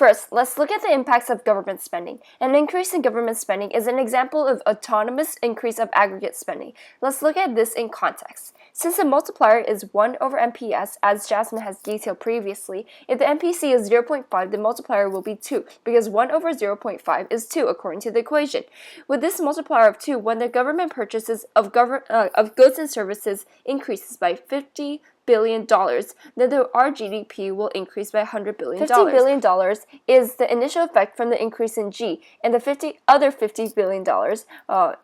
First, let's look at the impacts of government spending. An increase in government spending is an example of autonomous increase of aggregate spending. Let's look at this in context. Since the multiplier is 1 over MPS, as Jasmine has detailed previously, if the MPC is 0.5, the multiplier will be 2, because 1 over 0.5 is 2 according to the equation. With this multiplier of 2, when the government purchases of goods and services increases by $50 billion, then our GDP will increase by $100 billion. $50 billion is the initial effect from the increase in G, and the other $50 billion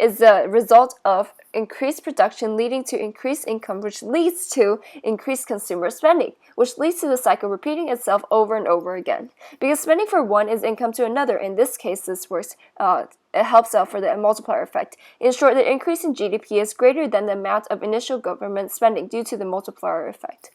is the result of increased production leading to increased income, which leads to increased consumer spending, which leads to the cycle repeating itself over and over again. Because spending for one is income to another. In this case, this works. It helps out for the multiplier effect. In short, the increase in GDP is greater than the amount of initial government spending due to the multiplier effect.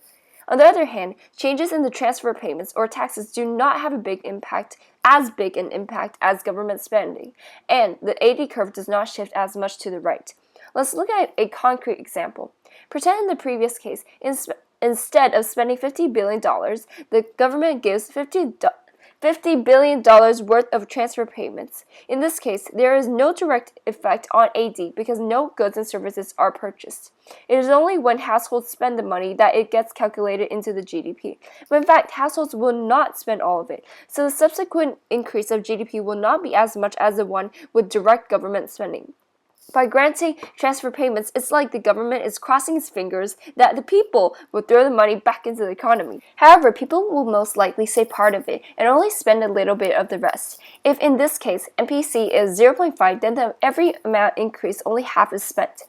On the other hand, changes in the transfer payments or taxes do not have as big an impact as government spending, and the AD curve does not shift as much to the right. Let's look at a concrete example. Pretend in the previous case, instead of spending $50 billion, the government gives $50 billion worth of transfer payments. In this case, there is no direct effect on AD because no goods and services are purchased. It is only when households spend the money that it gets calculated into the GDP. But in fact, households will not spend all of it, so the subsequent increase of GDP will not be as much as the one with direct government spending. By granting transfer payments, it's like the government is crossing its fingers that the people will throw the money back into the economy. However, people will most likely save part of it and only spend a little bit of the rest. If in this case, MPC is 0.5, then every amount increased, only half is spent.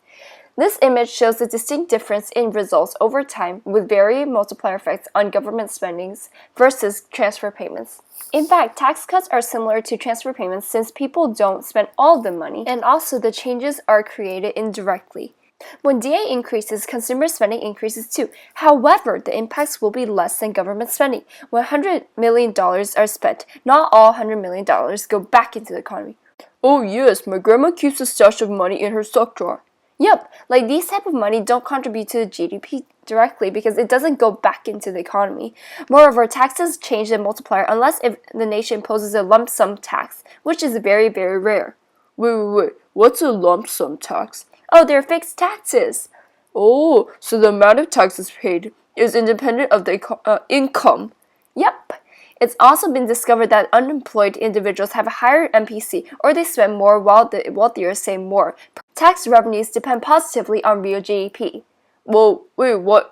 This image shows the distinct difference in results over time with varying multiplier effects on government spendings versus transfer payments. In fact, tax cuts are similar to transfer payments since people don't spend all the money, and also the changes are created indirectly. When DA increases, consumer spending increases too. However, the impacts will be less than government spending. When $100 million are spent, not all $100 million go back into the economy. Oh yes, my grandma keeps a stash of money in her sock drawer. Yep, like these type of money don't contribute to the GDP directly because it doesn't go back into the economy. Moreover, taxes change the multiplier unless if the nation imposes a lump sum tax, which is very, very rare. Wait, what's a lump sum tax? Oh, they're fixed taxes. Oh, so the amount of taxes paid is independent of the income. Yep. It's also been discovered that unemployed individuals have a higher MPC, or they spend more while the wealthier save more. Tax revenues depend positively on real GDP. Well, wait, what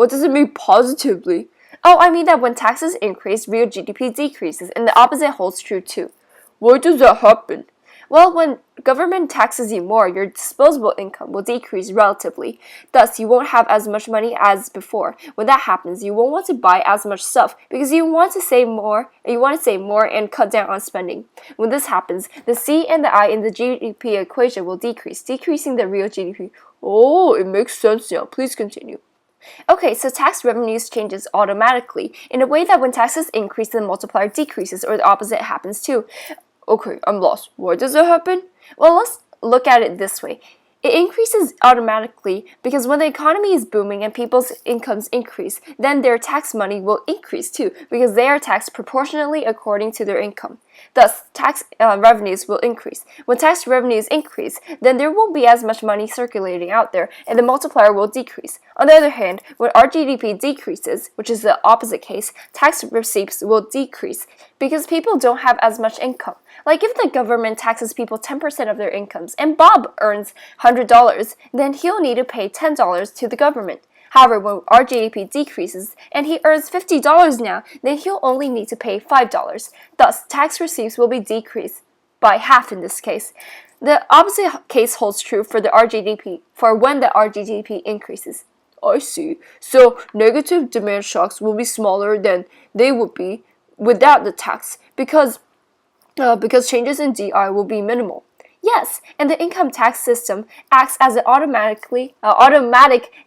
does it mean positively? Oh, I mean that when taxes increase, real GDP decreases, and the opposite holds true too. Why does that happen? Well, when government taxes you more, your disposable income will decrease relatively. Thus, you won't have as much money as before. When that happens, you won't want to buy as much stuff because you want to save more and cut down on spending. When this happens, the C and the I in the GDP equation will decrease, decreasing the real GDP. Oh, it makes sense now. Please continue. Okay, so tax revenues changes automatically in a way that when taxes increase, the multiplier decreases, or the opposite happens too. Okay, I'm lost. Why does that happen? Well, let's look at it this way. It increases automatically because when the economy is booming and people's incomes increase, then their tax money will increase too because they are taxed proportionally according to their income. Thus, tax revenues will increase. When tax revenues increase, then there won't be as much money circulating out there and the multiplier will decrease. On the other hand, when our GDP decreases, which is the opposite case, tax receipts will decrease because people don't have as much income. Like if the government taxes people 10% of their incomes and Bob earns $100, then he'll need to pay $10 to the government. However, when our GDP decreases and he earns $50 now, then he'll only need to pay $5. Thus, tax receipts will be decreased by half in this case. The opposite case holds true for the RGDP, for when the RGDP increases. I see. So, negative demand shocks will be smaller than they would be without the tax because changes in DI will be minimal. Yes, and the income tax system acts as an automatic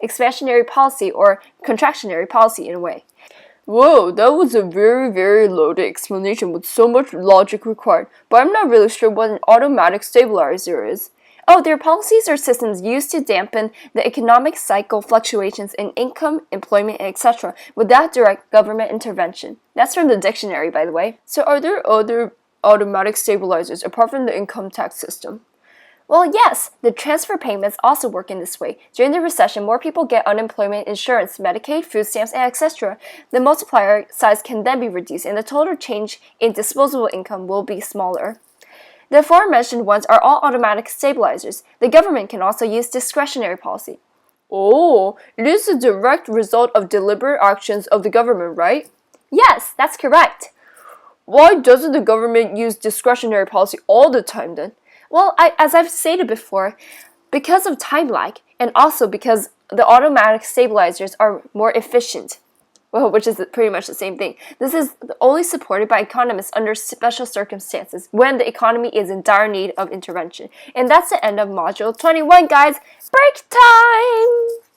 expansionary policy or contractionary policy in a way. Whoa, that was a very, very loaded explanation with so much logic required, but I'm not really sure what an automatic stabilizer is. Oh, there are policies or systems used to dampen the economic cycle fluctuations in income, employment, etc. without direct government intervention. That's from the dictionary, by the way. So are there other automatic stabilizers apart from the income tax system? Well, yes, the transfer payments also work in this way. During the recession, more people get unemployment insurance, Medicaid, food stamps, and etc. The multiplier size can then be reduced, and the total change in disposable income will be smaller. The aforementioned ones are all automatic stabilizers. The government can also use discretionary policy. Oh, it is a direct result of deliberate actions of the government, right? Yes, that's correct. Why doesn't the government use discretionary policy all the time then? Well, as I've stated before, because of time lag, and also because the automatic stabilizers are more efficient, well, which is pretty much the same thing. This is only supported by economists under special circumstances when the economy is in dire need of intervention. And that's the end of Module 21, guys. Break time!